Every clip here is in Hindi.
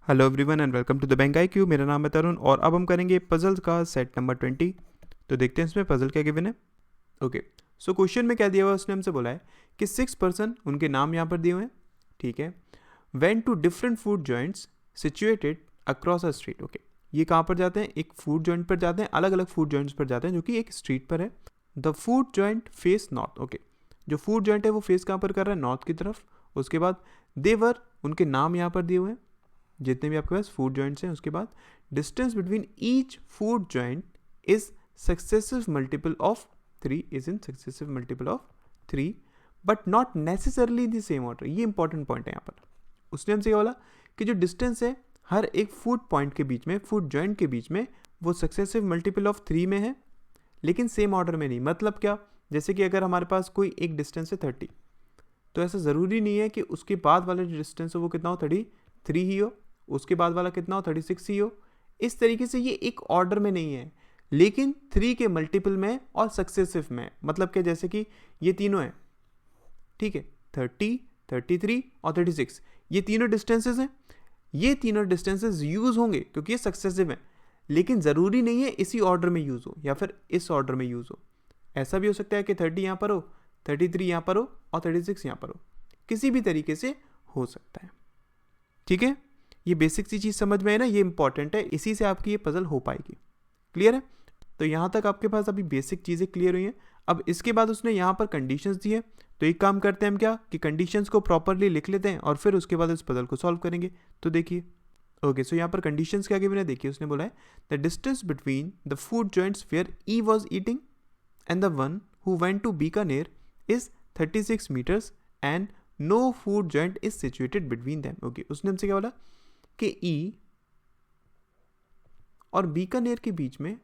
Hello everyone and welcome to the bank IQ। मेरा नाम है तरुण और अब हम करेंगे पजल्स का सेट नंबर 20। तो देखते हैं इसमें पजल क्या गिवन है। ओके, सो क्वेश्चन में क्या दिया हुआ है, उसने हमसे बोला है कि 6 पर्सन, उनके नाम यहाँ पर दिए हुए हैं, ठीक है। Went to different food joints situated across a street. Okay, ये कहाँ पर जाते हैं? एक फूड जॉइंट पर जाते हैं, अलग अलग फूड जॉइंट्स पर जाते हैं जो कि एक स्ट्रीट पर है। The food joint face north. Okay, जो फूड जॉइंट है वो फेस कहाँ पर कर रहा है? नॉर्थ की तरफ। उसके बाद देवर, उनके नाम यहाँ पर दिए हुए हैं जितने भी आपके पास फूड जॉइंट्स हैं। उसके बाद distance between each food joint is successive multiple of 3, is in successive multiple of 3 but not necessarily the same order. ये इंपॉर्टेंट पॉइंट है यहाँ पर। उसने हमसे क्या बोला कि जो डिस्टेंस है हर एक फूड पॉइंट के बीच में, फूड जॉइंट के बीच में, वो सक्सेसिव मल्टीपल ऑफ 3 में है लेकिन सेम ऑर्डर में नहीं। मतलब क्या? जैसे कि अगर हमारे पास कोई एक डिस्टेंस है 30, तो ऐसा ज़रूरी नहीं है कि उसके बाद वाला जो डिस्टेंस हो वो कितना हो, 33 ही हो, उसके बाद वाला कितना हो, 36 ही हो। इस तरीके से ये एक ऑर्डर में नहीं है लेकिन 3 के मल्टीपल में और सक्सेसिव में। मतलब क्या? जैसे कि ये तीनों हैं, ठीक है, 30, 33 और 36, ये तीनों डिस्टेंसेस हैं। ये तीनों डिस्टेंसेस यूज होंगे क्योंकि ये सक्सेसिव है, लेकिन ज़रूरी नहीं है इसी ऑर्डर में यूज़ हो या फिर इस ऑर्डर में यूज़ हो। ऐसा भी हो सकता है कि 30 यहाँ पर हो, 33 यहाँ पर हो और 36 यहाँ पर हो, किसी भी तरीके से हो सकता है। ठीक है, ये बेसिक सी चीज़ समझ में है ना, ये इंपॉर्टेंट है, इसी से आपकी ये पजल हो पाएगी। क्लियर है? तो यहाँ तक आपके पास अभी बेसिक चीज़ें क्लियर हुई हैं। अब इसके बाद उसने यहाँ पर कंडीशंस दी है, तो एक काम करते हैं हम क्या कि कंडीशंस को प्रॉपरली लिख लेते हैं और फिर उसके बाद इस पजल को सॉल्व करेंगे। तो देखिए, ओके, सो यहाँ पर कंडीशंस क्या गिवन है, देखिए उसने बोला है the distance between the food joints where E was eating and the one who went to Bikaner is 36 metres and no food joint is situated between them. Okay, उसने हमसे क्या बोला कि ई और बीकानेर के बीच में,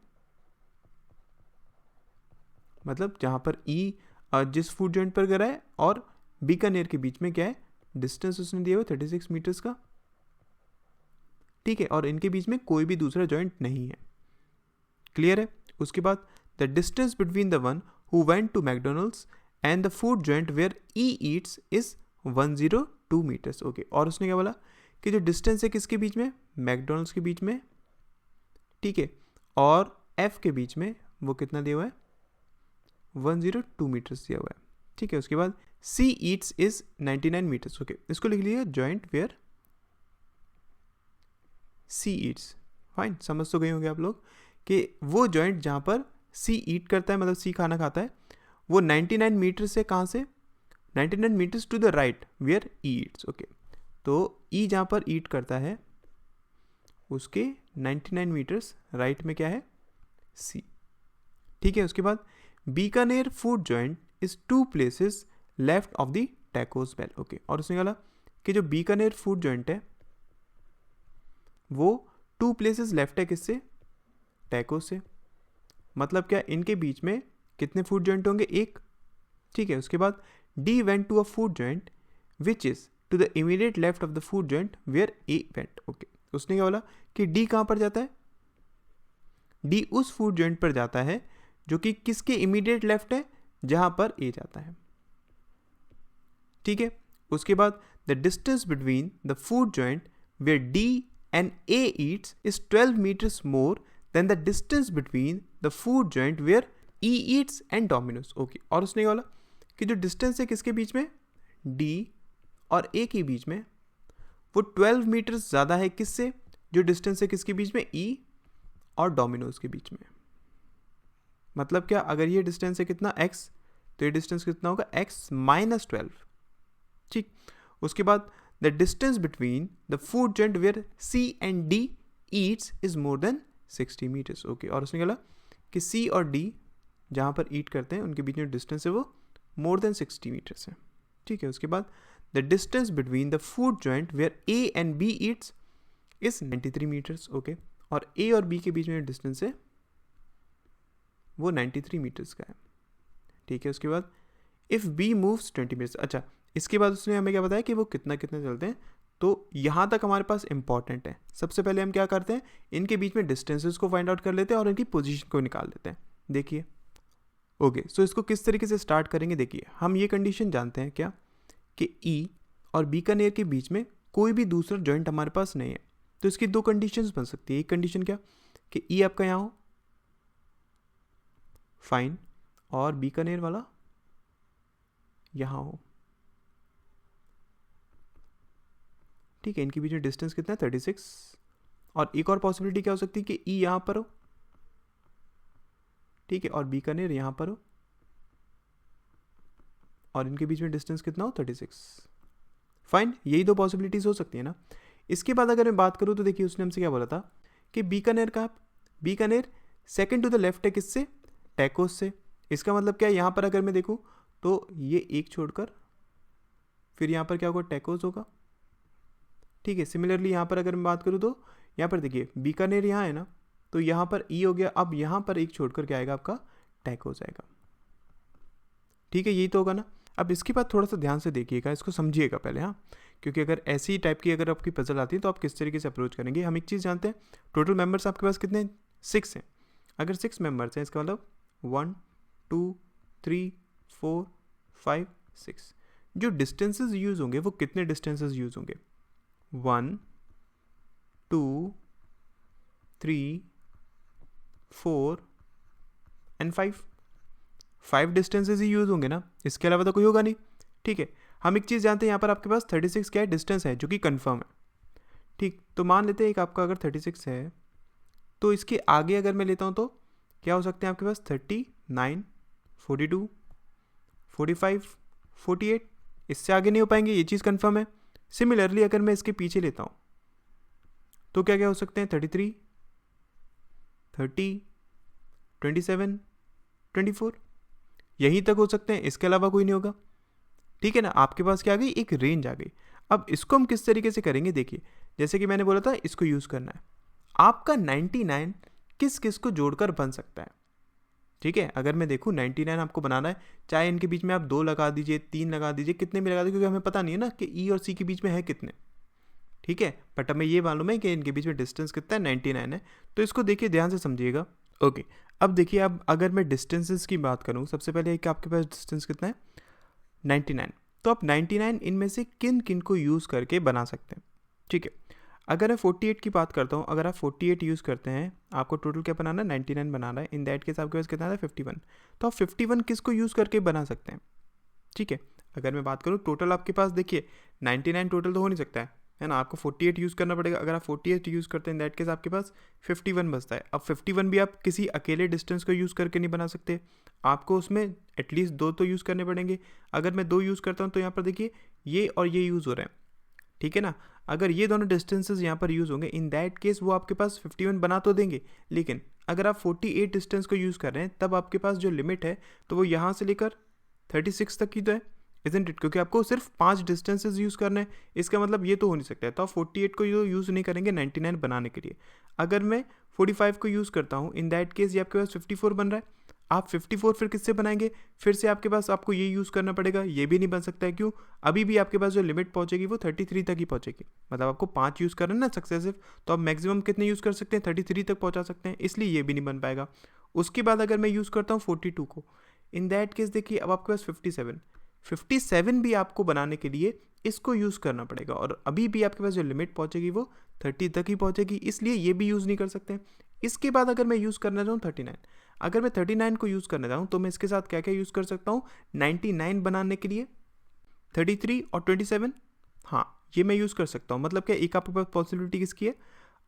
मतलब जहां पर ई जिस फूड जॉइंट पर करा है और बीकानेर के बीच में क्या है, डिस्टेंस उसने दिया हुआ 36 मीटर्स का, ठीक है, और इनके बीच में कोई भी दूसरा जॉइंट नहीं है। क्लियर है? उसके बाद the distance between the one who went to McDonald's and the food joint where E eats is 102 metres. Okay, और उसने क्या बोला कि जो डिस्टेंस है किसके बीच में? मैकडोनल्ड्स के बीच में, ठीक है, और एफ के बीच में वो कितना दिया हुआ है? 102 मीटर्स दिया हुआ है, ठीक है। उसके बाद C eats is 99 metres. Okay, इसको लिख लिया joint where C eats. Fine, समझ तो गए होंगे आप लोग कि वो जॉइंट जहाँ पर सी ईट करता है, मतलब सी खाना खाता है, वो 99 मीटर से कहाँ से? 99 metres to the right where E eats. Okay, तो ई जहाँ पर ईट करता है उसके 99 मीटर्स राइट में क्या है? सी, ठीक है। उसके बाद Bikaner food joint is 2 places left of the Tacos Bell. Okay, और उसने कहा कि जो बीकानेर फूड जॉइंट है वो 2 प्लेसेस लेफ्ट है किससे? टैकोस से। मतलब क्या? इनके बीच में कितने फूड जॉइंट होंगे? एक, ठीक है। उसके बाद D went to a food joint which is to the immediate left of the food joint where A went. Okay, उसने क्या बोला कि डी कहाँ पर जाता है? डी उस फूड जॉइंट पर जाता है जो कि किसके इमीडिएट लेफ्ट है? जहां पर ए जाता है, ठीक है। उसके बाद the distance between the food joint where D and A eats is 12 metres more than the distance between the food joint where E eats and Domino's. Okay, और उसने क्या बोला कि जो डिस्टेंस है किसके बीच में? डी और ए के बीच में, वो 12 मीटर्स ज़्यादा है किससे? जो डिस्टेंस है किसके बीच में? ई और डोमिनोज के बीच में। मतलब क्या? अगर ये डिस्टेंस है कितना? x, तो ये डिस्टेंस कितना होगा? x माइनस 12, ठीक। उसके बाद the distance between the food joint where c and d eats is more than 60 metres. Okay, और उसने कहा कि c और d जहाँ पर ईट करते हैं उनके बीच में डिस्टेंस है वो मोर देन 60 मीटर्स है, ठीक है। उसके बाद the distance between the food joint where a and b eats is 93 metres. Okay, और a और b के बीच में डिस्टेंस है वो 93 मीटर्स का है, ठीक है। उसके बाद इफ़ बी मूव्स 20 मीटर्स। अच्छा, इसके बाद उसने हमें क्या बताया कि वो कितना कितना चलते हैं। तो यहाँ तक हमारे पास इंपॉर्टेंट है। सबसे पहले हम क्या करते हैं, इनके बीच में डिस्टेंसेस को फाइंड आउट कर लेते हैं और इनकी पोजीशन को निकाल लेते हैं। देखिए, ओके, सो इसको किस तरीके से स्टार्ट करेंगे। देखिए, हम ये कंडीशन जानते हैं क्या कि ई और बीकानेर के बीच में कोई भी दूसरा जॉइंट हमारे पास नहीं है। तो इसकी दो कंडीशंस बन सकती है। एक कंडीशन क्या कि ई आपका यहाँ हो, फाइन, और बीकानेर वाला यहाँ हो, ठीक है। इनके बीच में डिस्टेंस कितना है 36। और एक और पॉसिबिलिटी क्या हो सकती है कि ई यहाँ पर हो, ठीक है, और बीकानेर यहाँ पर हो, और इनके बीच में डिस्टेंस कितना हो 36। फाइन, यही दो पॉसिबिलिटीज हो सकती है ना। इसके बाद अगर मैं बात करूँ तो देखिए उसने हमसे क्या बोला था कि बीकानेर का, Bikaner second to the left है किससे, टैकोस से। इसका मतलब क्या है, यहाँ पर अगर मैं देखूँ तो ये एक छोड़कर फिर यहाँ पर क्या होगा, टैकोस होगा, ठीक है। सिमिलरली यहाँ पर अगर मैं बात करूँ तो यहाँ पर देखिए बीकानेर यहाँ है ना, तो यहाँ पर ई हो गया, अब यहाँ पर एक छोड़कर क्या आएगा आपका, टैकोस आएगा, ठीक है। यही तो होगा ना। अब इसके बाद थोड़ा सा ध्यान से देखिएगा, इसको समझिएगा पहले, हाँ, क्योंकि अगर ऐसी टाइप की अगर आपकी पजल आती है तो आप किस तरीके से अप्रोच करेंगे। हम एक चीज़ जानते हैं, टोटल मेंबर्स आपके पास कितने हैं, 6 हैं। अगर 6 मेंबर्स हैं इसका मतलब 1 2 3 4 5 6, जो डिस्टेंसेस यूज़ होंगे वो कितने डिस्टेंसेस यूज़ होंगे, 1 2 3 4 एंड 5 डिस्टेंसेस ही यूज़ होंगे ना, इसके अलावा तो कोई होगा नहीं, ठीक है। हम एक चीज़ जानते हैं, यहाँ पर आपके पास 36 क्या है, डिस्टेंस है, जो कि कंफर्म है, ठीक। तो मान लेते हैं एक आपका अगर 36 है, तो इसके आगे अगर मैं लेता हूँ तो क्या हो सकते हैं आपके पास, 39 42 45 48, इससे आगे नहीं हो पाएंगे, ये चीज़ कंफर्म है। सिमिलरली अगर मैं इसके पीछे लेता हूँ तो क्या क्या हो सकते हैं, 33 30 27 24, यहीं तक हो सकते हैं, इसके अलावा कोई नहीं होगा, ठीक है ना। आपके पास क्या आ गई, एक रेंज आ गई। अब इसको हम किस तरीके से करेंगे, देखिए जैसे कि मैंने बोला था इसको यूज़ करना है। आपका 99 किस किस को जोड़कर बन सकता है, ठीक है। अगर मैं देखूँ 99 आपको बनाना है, चाहे इनके बीच में आप 2 लगा दीजिए, 3 लगा दीजिए, कितने भी लगा दीजिए, क्योंकि हमें पता नहीं है ना कि ई और सी के बीच में है कितने, ठीक है। बट हमें ये मालूम है कि इनके बीच में डिस्टेंस कितना है, 99 है। तो इसको देखिए ध्यान से समझिएगा, ओके। अब देखिए, अब अगर मैं डिस्टेंसेस की बात करूँ, सबसे पहले कि आपके पास डिस्टेंस कितना है, 99। तो आप 99 इनमें से किन किन को यूज़ करके बना सकते हैं, ठीक है। अगर मैं 48 की बात करता हूँ, अगर आप 48 यूज़ करते हैं, आपको टोटल क्या बनाना है, 99 बनाना है। इन दैट केस आपके पास कितना है, 51। तो आप 51 किसको यूज़ करके बना सकते हैं, ठीक है। अगर मैं बात करूँ टोटल आपके पास, देखिए 99 टोटल तो हो नहीं सकता है ना, आपको 48 यूज़ करना पड़ेगा। अगर आप 48 यूज़ करते हैं, इन दैट केस आपके पास 51 बचता है। अब 51 भी आप किसी अकेले डिस्टेंस को यूज़ करके नहीं बना सकते, आपको उसमें एटलीस्ट 2 तो यूज़ करने पड़ेंगे। अगर मैं 2 यूज़ करता हूँ तो यहाँ पर देखिए ये और ये यूज़ हो रहे हैं, ठीक है ना। अगर ये दोनों डिस्टेंसेस यहाँ पर यूज़ होंगे, इन दैट केस वो आपके पास 51 बना तो देंगे। लेकिन अगर आप 48 डिस्टेंस को यूज़ कर रहे हैं, तब आपके पास जो लिमिट है तो वो यहाँ से लेकर 36 तक की तो है, इज़न्ट इट, क्योंकि आपको सिर्फ 5 डिस्टेंसेस यूज़ करना है। इसका मतलब ये तो हो नहीं सकता है, तो आप 48 को यूज़ नहीं करेंगे 99 बनाने के लिए। अगर मैं 45 को यूज़ करता हूँ, इन दैट केस ये आपके पास 54 बन रहा है। आप 54 फिर किससे बनाएंगे, फिर से आपके पास आपको ये यूज़ करना पड़ेगा, ये भी नहीं बन सकता है। क्यों, अभी भी आपके पास जो लिमिट पहुंचेगी वो 33 तक ही पहुंचेगी। मतलब आपको 5 यूज़ करना है ना सक्सेसिव, तो आप मैक्सिमम कितने यूज़ कर सकते हैं, 33 तक पहुंचा सकते हैं, इसलिए ये भी नहीं बन पाएगा। उसके बाद अगर मैं यूज़ करता हूँ 42 को, इन दैट केस देखिए अब आपके पास 57 भी आपको बनाने के लिए इसको यूज़ करना पड़ेगा, और अभी भी आपके पास जो लिमिट पहुंचेगी वो 30 तक ही पहुंचेगी, इसलिए ये भी यूज़ नहीं कर सकते। इसके बाद अगर मैं यूज़ करना चाहूँ 39, अगर मैं 39 को यूज़ करना चाहूँ तो मैं इसके साथ क्या क्या यूज़ कर सकता हूँ, 99 बनाने के लिए 33 और 27, हाँ ये मैं यूज़ कर सकता हूँ। मतलब क्या, एक आपके पास पॉसिबिलिटी किसकी है,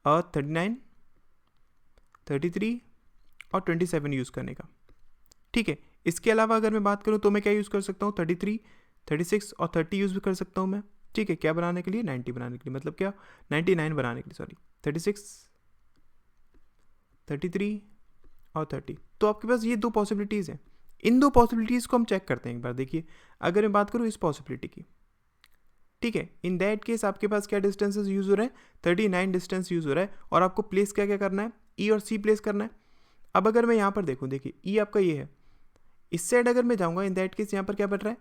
39 33 और 27 यूज़ करने का, ठीक है। इसके अलावा अगर मैं बात करूँ तो मैं क्या यूज़ कर सकता हूँ, 33 36 और 30 यूज़ भी कर सकता हूँ मैं, ठीक है। क्या बनाने के लिए, 90 बनाने के लिए, मतलब क्या 99 बनाने के लिए, सॉरी 36 33 और 30। तो आपके पास ये 2 पॉसिबिलिटीज़ हैं। इन 2 पॉसिबिलिटीज़ को हम चेक करते हैं एक बार। देखिए अगर मैं बात करूँ इस पॉसिबिलिटी की, ठीक है, इन दैट केस आपके पास क्या डिस्टेंसेस यूज़ हो रहे हैं, 39 डिस्टेंस यूज़ हो रहा है, और आपको प्लेस क्या क्या करना है, ई और सी प्लेस करना है। अब अगर मैं यहाँ पर देखूँ, देखिए ई आपका ये है, इस साइड अगर मैं जाऊँगा, इन दैट केस यहाँ पर क्या बन रहा है,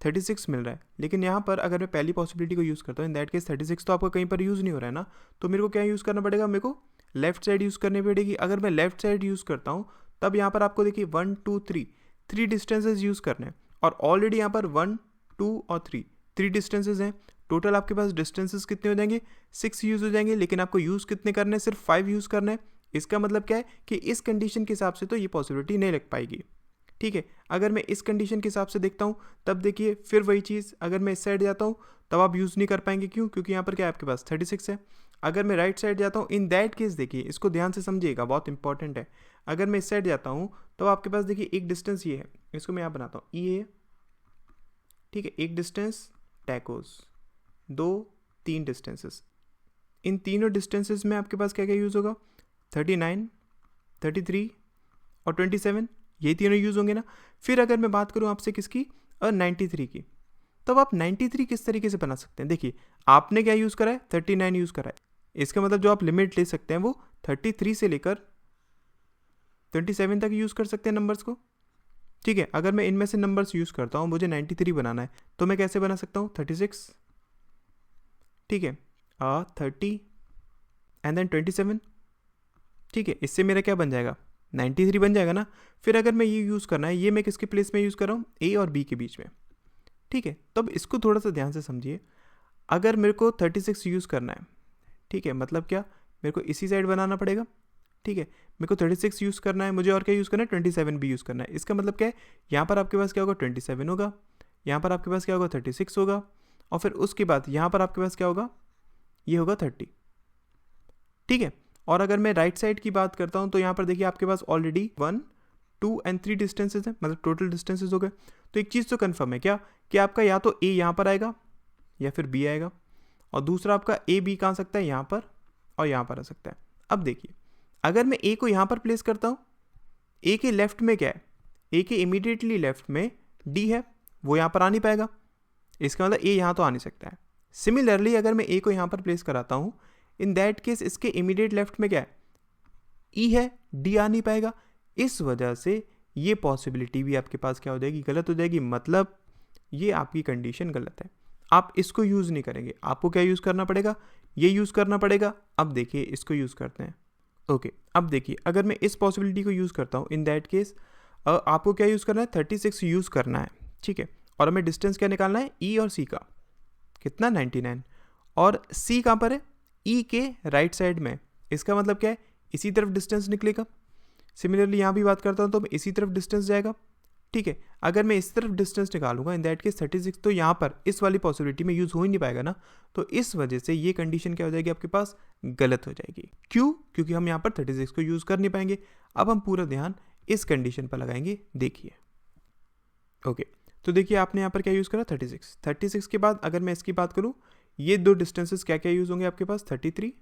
36 मिल रहा है। लेकिन यहाँ पर अगर मैं पहली पॉसिबिलिटी को यूज़ करता हूँ, इन दैट केस 36 तो आपका कहीं पर यूज़ नहीं हो रहा है ना, तो मेरे को क्या यूज़ करना पड़ेगा, मेरे को लेफ्ट साइड यूज़ करनी पड़ेगी। अगर मैं लेफ्ट साइड यूज़ करता हूँ तब यहाँ पर आपको देखिए 1 2 3 डिस्टेंसेज यूज़ करने हैं, और ऑलरेडी यहाँ पर 1 2 और 3 डिस्टेंसेज हैं। टोटल आपके पास डिस्टेंसेस कितने हो जाएंगे, 6 यूज़ हो जाएंगे, लेकिन आपको यूज़ कितने करने हैं, सिर्फ 5 यूज़ करना है। इसका मतलब क्या है कि इस कंडीशन के हिसाब से तो ये पॉसिबिलिटी नहीं लग पाएगी। ठीक है, अगर मैं इस कंडीशन के हिसाब से देखता हूँ तब देखिए फिर वही चीज़, अगर मैं इस साइड जाता हूँ तब आप यूज़ नहीं कर पाएंगे। क्यों? क्योंकि यहाँ पर क्या है आपके पास 36 है। अगर मैं राइट साइड जाता हूँ, इन दैट केस देखिए इसको ध्यान से समझिएगा, बहुत इंपॉर्टेंट है। अगर मैं इस साइड जाता हूँ तो आपके पास देखिए एक डिस्टेंस ये है, इसको मैं यहाँ बनाता हूँ ई ए, ठीक है, एक डिस्टेंस टैकोस, 2-3 डिस्टेंसेस। इन तीनों डिस्टेंसेस में आपके पास क्या क्या यूज़ होगा, 39, 33 और 27, ये तीनों यूज़ होंगे ना। फिर अगर मैं बात करूँ आपसे किसकी, 93 की, तब आप 93 किस तरीके से बना सकते हैं। देखिए आपने क्या यूज़ करा है, 39 यूज़ करा है। इसका मतलब जो आप लिमिट ले सकते हैं वो 33 से लेकर 27 तक यूज़ कर सकते हैं नंबर्स को। ठीक है, अगर मैं इनमें से नंबर्स यूज़ करता हूँ, मुझे 93 बनाना है, तो मैं कैसे बना सकता हूँ, 36, ठीक है, 30 एंड देन 27, ठीक है, इससे मेरा क्या बन जाएगा, 93 बन जाएगा ना। फिर अगर मैं ये यूज़ करना है, ये मैं किसके प्लेस में यूज़ कर रहा हूँ, ए और बी के बीच में। ठीक है, तब इसको थोड़ा सा ध्यान से समझिए। अगर मेरे को 36 यूज़ करना है, ठीक है, मतलब क्या, मेरे को इसी साइड बनाना पड़ेगा। ठीक है, मेरे को 36 यूज़ करना है, मुझे और क्या यूज़ करना है, 27 भी यूज़ करना है। इसका मतलब क्या है, यहाँ पर आपके पास क्या होगा, 27 होगा, यहाँ पर आपके पास क्या होगा, 36 होगा, और फिर उसके बाद यहाँ पर आपके पास क्या होगा, ये होगा 30। ठीक है, और अगर मैं राइट साइड की बात करता हूँ तो यहाँ पर देखिए आपके पास ऑलरेडी 1, 2 एंड 3 डिस्टेंसेज हैं, मतलब टोटल डिस्टेंसेज हो गए। तो एक चीज़ तो कन्फर्म है क्या, कि आपका या तो ए यहाँ पर आएगा या फिर बी आएगा, और दूसरा आपका ए बी कहाँ आ सकता है, यहाँ पर और यहाँ पर आ सकता है। अब देखिए अगर मैं ए को यहाँ पर प्लेस करता हूँ, ए के लेफ्ट में क्या है, ए के इमीडिएटली लेफ्ट में डी है, वो यहाँ पर आ नहीं पाएगा, इसका मतलब ए यहाँ तो आ नहीं सकता है। सिमिलरली अगर मैं ए को यहाँ पर प्लेस कराता हूँ, इन दैट केस इसके इमीडिएट लेफ्ट में क्या है, ई है, डी आ नहीं पाएगा। इस वजह से ये पॉसिबिलिटी भी आपके पास क्या हो जाएगी, गलत हो जाएगी, मतलब ये आपकी कंडीशन गलत है। आप इसको यूज़ नहीं करेंगे, आपको क्या यूज़ करना पड़ेगा, ये यूज़ करना पड़ेगा। अब देखिए इसको यूज़ करते हैं। ओके, अब देखिए अगर मैं इस पॉसिबिलिटी को यूज़ करता हूँ, इन दैट केस आपको क्या यूज़ करना है, 36 यूज़ करना है। ठीक है, और हमें डिस्टेंस क्या निकालना है, ई और सी का, कितना, 99, और सी कहाँ पर है, ई के राइट साइड में। इसका मतलब क्या है, इसी तरफ डिस्टेंस निकलेगा। सिमिलरली यहाँ भी बात करता हूँ तो इसी तरफ डिस्टेंस जाएगा। ठीक है, अगर मैं इस तरफ डिस्टेंस निकालूंगा, इन दैट केस 36 तो यहाँ पर इस वाली पॉसिबिलिटी में यूज़ हो ही नहीं पाएगा ना। तो इस वजह से ये कंडीशन क्या हो जाएगी आपके पास, गलत हो जाएगी। क्यों? क्योंकि हम यहाँ पर 36 को यूज़ कर नहीं पाएंगे। अब हम पूरा ध्यान इस कंडीशन पर लगाएंगे। देखिए ओके, तो देखिए आपने यहाँ पर क्या यूज़ करा, 36 के बाद अगर मैं इसकी बात करूँ, ये दो डिस्टेंसेस क्या क्या यूज़ होंगे आपके पास, 33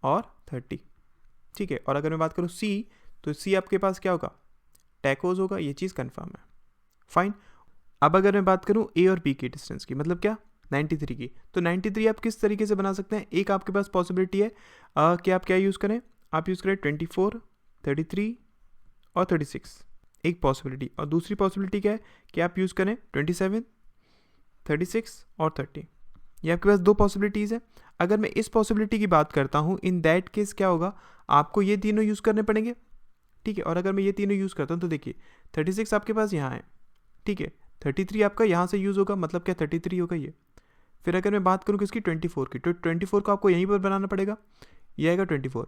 और 30। ठीक है, और अगर मैं बात करूँ सी, तो सी आपके पास क्या होगा, टैकोज होगा, ये चीज़ कंफर्म है। फाइन, अब अगर मैं बात करूँ ए और बी की डिस्टेंस की, मतलब क्या, 93 की, तो 93 आप किस तरीके से बना सकते हैं। एक आपके पास पॉसिबिलिटी है कि आप क्या यूज़ करें, आप यूज़ करें 24, 33 और 36, एक पॉसिबिलिटी। और दूसरी पॉसिबिलिटी क्या है कि आप यूज़ करें 27, 36 और 30। ये आपके पास दो पॉसिबिलिटीज़ है। अगर मैं इस पॉसिबिलिटी की बात करता हूँ, इन दैट केस क्या होगा, आपको ये तीनों यूज़ करने पड़ेंगे। ठीक है, और अगर मैं ये तीनों यूज़ करता हूँ तो देखिए 36 आपके पास यहाँ है, ठीक है, 33 आपका यहाँ से यूज़ होगा, मतलब क्या 33 होगा ये। फिर अगर मैं बात करूँ किसकी, 24 की, तो 24 को आपको यहीं पर बनाना पड़ेगा, ये आएगा 24।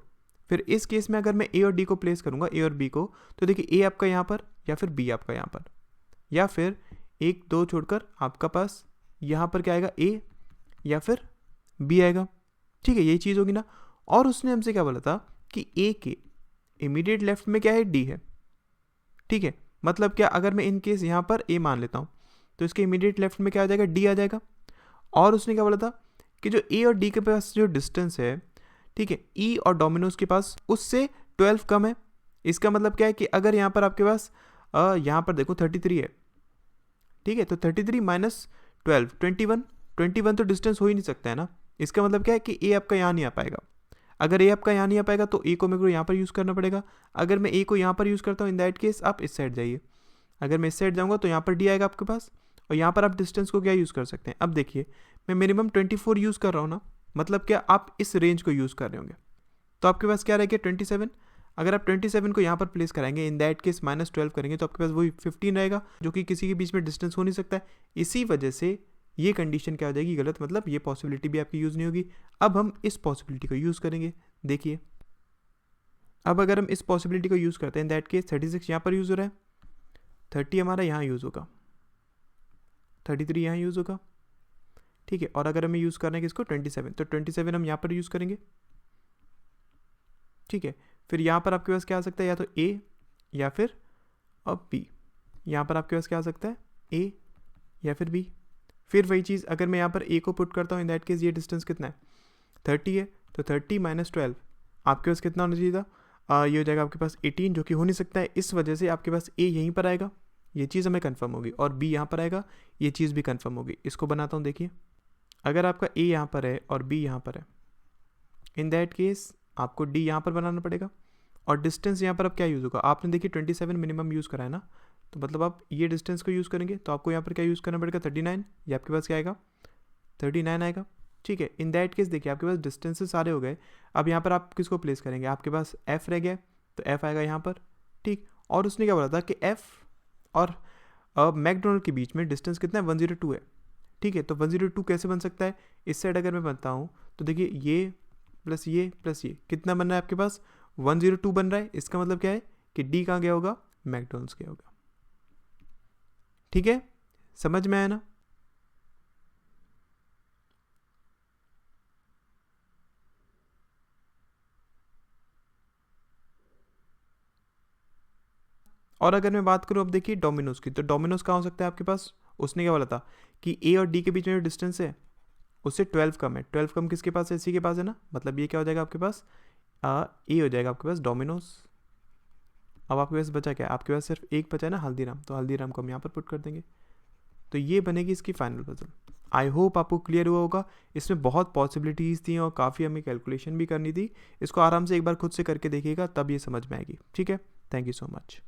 फिर इस केस में अगर मैं ए और डी को प्लेस करूँगा, ए और बी को, तो देखिए ए आपका यहाँ पर या फिर बी आपका यहाँ पर, या फिर 1, 2 छोड़कर आपका पास यहाँ पर क्या आएगा, ए या फिर बी आएगा। ठीक है, यही चीज़ होगी ना। और उसने हमसे क्या बोला था कि ए के इमीडिएट लेफ्ट में क्या है, डी है। ठीक है, मतलब क्या, अगर मैं इन केस यहाँ पर ए मान लेता हूँ तो इसके इमीडिएट लेफ्ट में क्या आ जाएगा, डी आ जाएगा। और उसने क्या बोला था कि जो ए और डी के पास जो डिस्टेंस है, ठीक है, ई और डोमिनोज के पास उससे 12 कम है। इसका मतलब क्या है कि अगर यहाँ पर आपके पास यहाँ पर देखो 33 है, ठीक है, तो 33 माइनस 12, 21 तो डिस्टेंस हो ही नहीं सकता है ना। इसका मतलब क्या है कि ए आपका यहाँ नहीं आ पाएगा। अगर ए आपका यहाँ नहीं आ पाएगा तो ए को मेरे को यहाँ पर यूज़ करना पड़ेगा। अगर मैं ए को यहाँ पर यूज़ करता हूँ, इन दैट केस आप इस साइड जाइए। अगर मैं इस साइड जाऊँगा तो यहाँ पर डी आएगा आपके पास, और यहाँ पर आप डिस्टेंस को क्या यूज़ कर सकते हैं। अब देखिए मैं मिनिमम 24 यूज़ कर रहा हूँ ना, मतलब क्या, आप इस रेंज को यूज़ कर रहे होंगे। तो आपके पास क्या रहेगा, 27। अगर आप 27 को यहाँ पर प्लेस कराएंगे, इन दैट केस -12 करेंगे, तो आपके पास वही 15 रहेगा, जो कि किसी के बीच में डिस्टेंस हो नहीं सकता है। इसी वजह से ये कंडीशन क्या हो जाएगी, गलत, मतलब ये पॉसिबिलिटी भी आपकी यूज़ नहीं होगी। अब हम इस पॉसिबिलिटी को यूज़ करेंगे। देखिए अब अगर हम इस पॉसिबिलिटी को यूज़ करते हैं, दैट केस 36 यहाँ पर यूज़ हो रहा है, 30 हमारा यहाँ यूज़ होगा, 33 यहाँ यूज़ होगा, ठीक है। और अगर हमें यूज़ करना है किसको, 27, तो 27 हम यहाँ पर यूज़ करेंगे, ठीक है। फिर यहाँ पर आपके पास क्या आ सकता है, या तो ए या फिर अब बी। यहाँ पर आपके पास क्या आ सकता है, ए या फिर बी। फिर वही चीज़ अगर मैं यहाँ पर ए को पुट करता हूँ, इन दैट केस ये डिस्टेंस कितना है, 30 है, तो 30 - 12 आपके पास कितना होना चाहिए था, ये हो जाएगा आपके पास 18, जो कि हो नहीं सकता है। इस वजह से आपके पास ए यहीं पर आएगा, ये चीज़ हमें कंफर्म होगी, और बी यहाँ पर आएगा, ये चीज़ भी कंफर्म होगी। इसको बनाता हूँ, देखिए अगर आपका ए यहाँ पर है और बी यहाँ पर है, इन दैट केस आपको डी यहाँ पर बनाना पड़ेगा। और डिस्टेंस यहाँ पर अब क्या यूज़ होगा, आपने देखिए 27 मिनिमम यूज़ करा है ना, तो मतलब आप ये डिस्टेंस को यूज़ करेंगे तो आपको यहाँ पर क्या यूज़ करना पड़ेगा, 39, ये आपके पास क्या आएगा, 39 आएगा, ठीक है। इन दैट केस देखिए आपके पास डिस्टेंसेस सारे हो गए। अब यहाँ पर आप किसको प्लेस करेंगे, आपके पास एफ रह गया, तो एफ आएगा यहाँ पर, ठीक। और उसने क्या बोला था कि एफ और मैकडोनल्ड के बीच में डिस्टेंस कितना है, 102 है, ठीक है। तो 102 कैसे बन सकता है, इस साइड अगर मैं बनता हूँ तो देखिए ये प्लस ये कितना बन रहा है आपके पास, 102 बन रहा है। इसका मतलब क्या है कि डी कहाँ गया होगा, मैकडोनल्ड्स गया होगा, ठीक है। समझ में आया ना। और अगर मैं बात करूँ अब देखिए डोमिनोज की, तो डोमिनोज कहाँ हो सकता है आपके पास, उसने क्या बोला था कि ए और डी के बीच में जो डिस्टेंस है उससे 12 कम है। 12 कम किसके पास है, सी के पास है ना, मतलब ये क्या हो जाएगा आपके पास, ए हो जाएगा आपके पास डोमिनोज। अब आपके पास बचा क्या है, आपके पास सिर्फ एक बचा है ना, हल्दीराम, तो हल्दीराम को हम यहाँ पर पुट कर देंगे, तो ये बनेगी इसकी फाइनल पजल। आई होप आपको क्लियर हुआ होगा। इसमें बहुत पॉसिबिलिटीज़ थी और काफ़ी हमें कैलकुलेशन भी करनी थी। इसको आराम से एक बार खुद से करके देखिएगा, तब ये समझ में आएगी, ठीक है। Thank you so much.